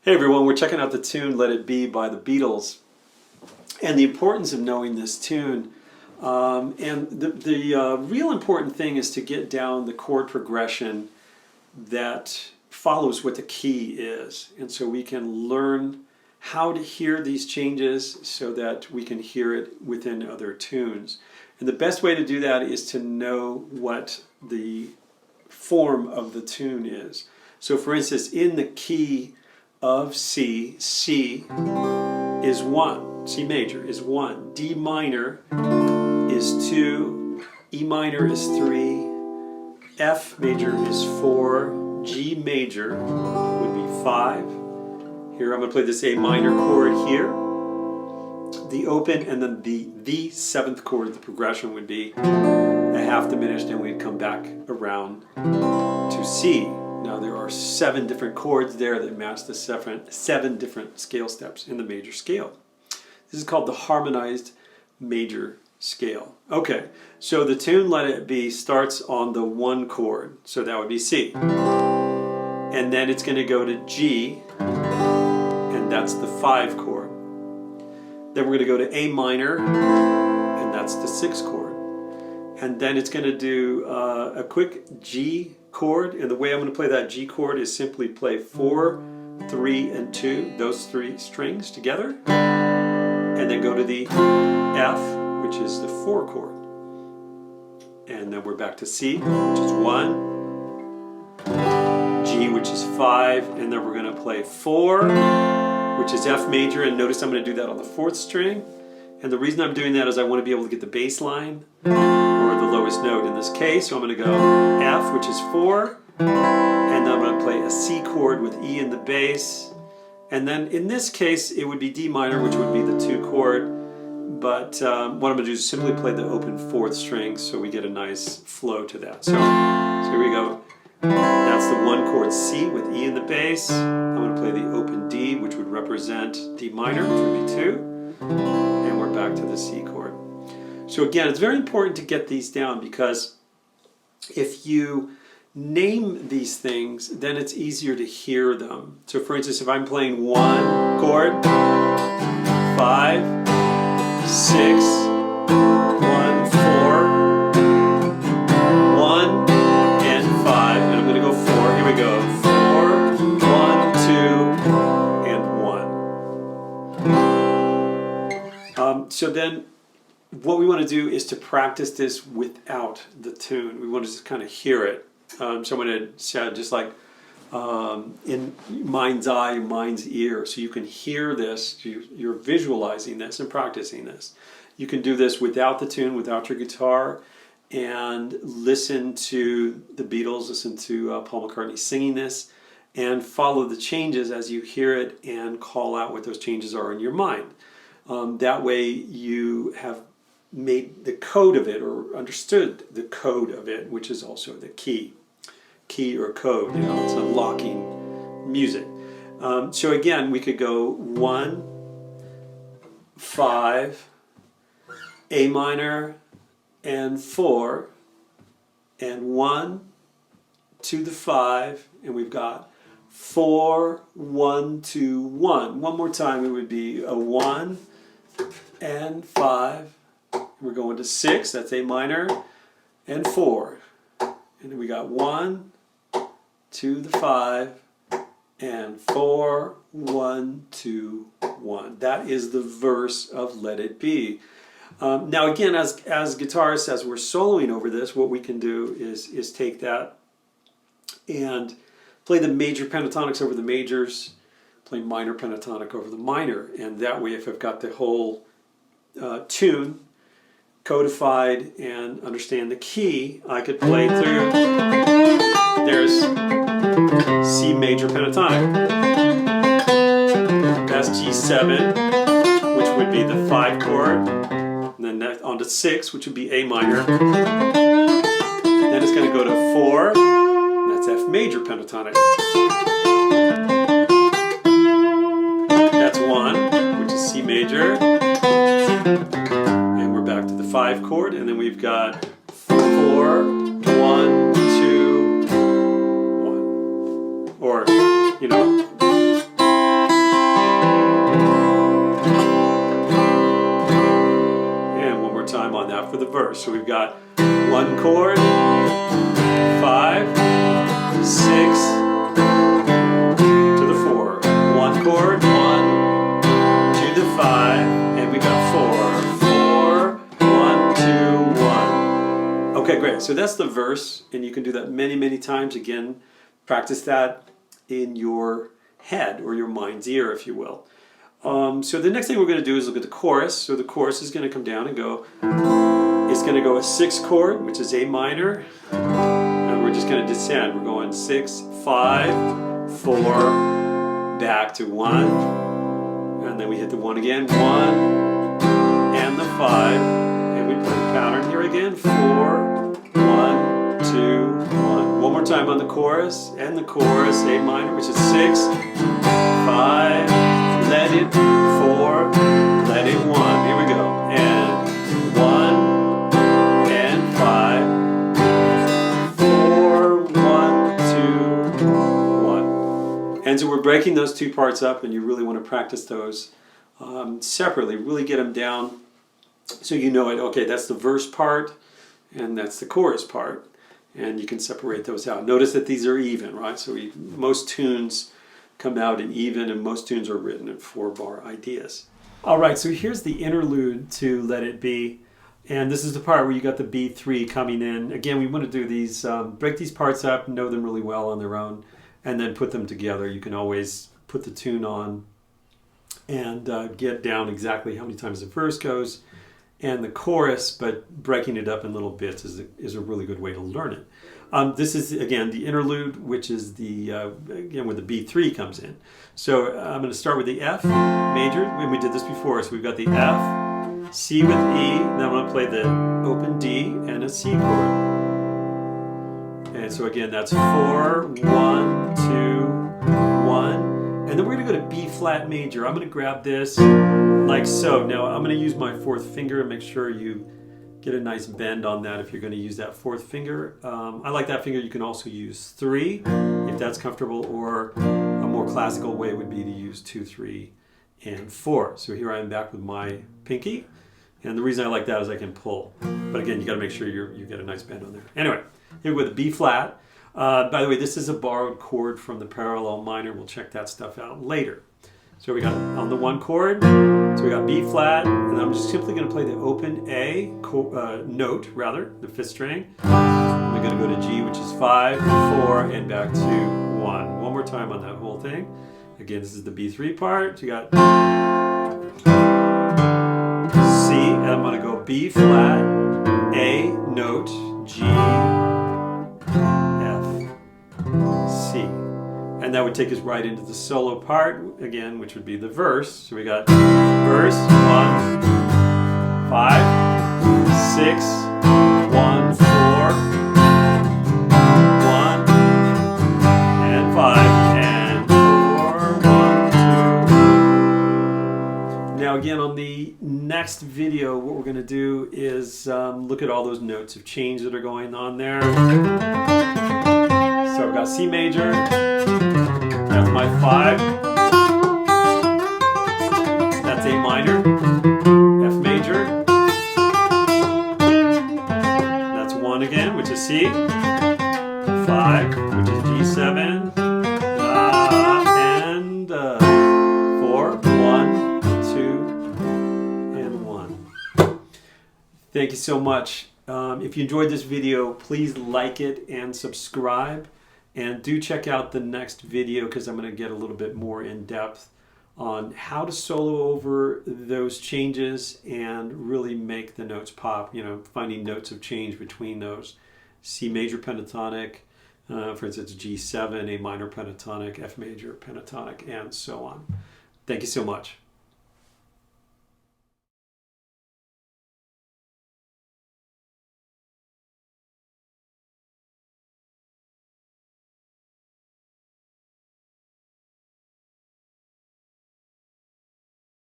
Hey everyone, we're checking out the tune Let It Be by the Beatles and the importance of knowing this tune. And the real important thing is to get down the chord progression that follows what the key is. And so we can learn how to hear these changes so that we can hear it within other tunes. And the best way to do that is to know what the form of the tune is. So for instance, in the key of C, C is 1, C major is 1, D minor is 2, E minor is 3, F major is 4, G major would be 5. Here I'm going to play this A minor chord here, the open, and then the 7th chord of the progression would be a half diminished, and we'd come back around to C. Now there are 7 different chords there that match the 7 different scale steps in the major scale. This is called the Harmonized Major scale. Okay, so the tune Let It Be starts on the 1 chord, so that would be C. And then it's going to go to G, and that's the 5 chord. Then we're going to go to A minor, and that's the 6th chord. And then it's going to do a quick G chord, and the way I'm going to play that G chord is simply play 4, 3, and 2, those 3 strings together, and then go to the F, which is the 4 chord. And then we're back to C, which is 1, G, which is 5, and then we're going to play 4, which is F major, and notice I'm going to do that on the 4th string. And the reason I'm doing that is I want to be able to get the bass line, or the lowest note in this case. So I'm going to go F, which is 4, and then I'm going to play a C chord with E in the bass. And then in this case, it would be D minor, which would be the 2 chord. But what I'm going to do is simply play the open 4th string so we get a nice flow to that. So here we go. That's the 1 chord C with E in the bass. I'm going to play the open D, which would represent D minor, which would be 2. And we're back to the C chord. So again, it's very important to get these down, because if you name these things, then it's easier to hear them. So for instance, if I'm playing 1 chord, 5, 6, 1, 4, 1, and 5, and I'm going to go 4. Here we go. 4, 1, 2, and 1. So then what we want to do is to practice this without the tune. We want to just kind of hear it. So I'm going to sound just like in mind's eye, mind's ear, so you can hear this, you're visualizing this and practicing this. You can do this without the tune, without your guitar, and listen to the Beatles, listen to Paul McCartney singing this, and follow the changes as you hear it and call out what those changes are in your mind. That way you have made the code of it, or understood the code of it, which is also the key or code, it's unlocking music. So again, we could go 1, 5, A minor, and 4, and 1 to the 5, and we've got 4, 1, 2, 1. One more time, it would be a 1 and 5. We're going to 6, that's A minor, and 4. And then we got 1 to the 5, and 4, 1, 2, 1. That is the verse of Let It Be. Now again, as guitarists, as we're soloing over this, what we can do is take that and play the major pentatonics over the majors, play minor pentatonic over the minor, and that way if I've got the whole tune codified and understand the key, I could play through. There's C major pentatonic. That's G7, which would be the 5 chord, and then on to 6, which would be A minor. Then it's going to go to 4, and that's F major pentatonic. That's 1, which is C major. And we're back to the 5 chord, and then we've got 4, 1, 2, 1. Or, 4. So we've got 1 chord, 5, 6 to the 4. 1 chord, 1 to the 5, and we got 4. 4, 1, 2, 1. Okay, great. So that's the verse, and you can do that many, many times. Again, practice that in your head or your mind's ear, if you will. So the next thing we're going to do is look at the chorus. So the chorus is going to come down and go, it's going to go a 6th chord, which is A minor, and we're just going to descend. We're going 6, 5, 4, back to 1, and then we hit the 1 again, 1, and the 5, and we play the pattern here again, 4, 1, 2, 1. One more time on the chorus, and the chorus, A minor, which is 6, 5, let it, 4, let it, 1. Here we go. And 1 and 5, 4, 1, 2, 1. And so we're breaking those two parts up, and you really want to practice those separately. Really get them down so you know it. Okay, that's the verse part, and that's the chorus part, and you can separate those out. Notice that these are even, right? So most tunes come out in even, and most tunes are written in 4-bar ideas. All right, so here's the interlude to Let It Be, and this is the part where you got the B3 coming in. Again, we want to do these, break these parts up, know them really well on their own, and then put them together. You can always put the tune on and get down exactly how many times the verse goes and the chorus, but breaking it up in little bits is a really good way to learn it. This is, again, the interlude, which is the, again, where the B3 comes in. So I'm going to start with the F major, and we did this before. So we've got the F, C with E, then I'm going to play the open D and a C chord. And so again, that's 4, 1, 2, 1. And then we're going to go to B flat major. I'm going to grab this like so. Now I'm going to use my 4th finger and make sure you get a nice bend on that if you're going to use that 4th finger. I like that finger. You can also use 3 if that's comfortable, or a more classical way would be to use 2, 3, and 4. So here I am back with my pinky, and the reason I like that is I can pull. But again, you got to make sure you get a nice bend on there. Anyway, here with B flat. By the way, this is a borrowed chord from the parallel minor. We'll check that stuff out later. So we got on the 1 chord, so we got B flat, and I'm just simply going to play the open A note, rather, the 5th string. I'm going to go to G, which is 5, 4, and back to 1. One more time on that whole thing. Again, this is the B3 part. So you got C, and I'm going to go B flat, A note, G, F, C. And that would take us right into the solo part, again, which would be the verse. So we got verse, 1, 5, 6, 1, 4, 1, and 5, and 4, 1, 2. Now again, on the next video, what we're going to do is look at all those notes of change that are going on there. So we've got C major, that's my 5, that's A minor, F major, that's 1 again, which is C, 5, which is G7, and 4, 1, 2, and 1. Thank you so much. If you enjoyed this video, please like it and subscribe. And do check out the next video, because I'm going to get a little bit more in depth on how to solo over those changes and really make the notes pop, finding notes of change between those. C major pentatonic, for instance, G7, A minor pentatonic, F major pentatonic, and so on. Thank you so much.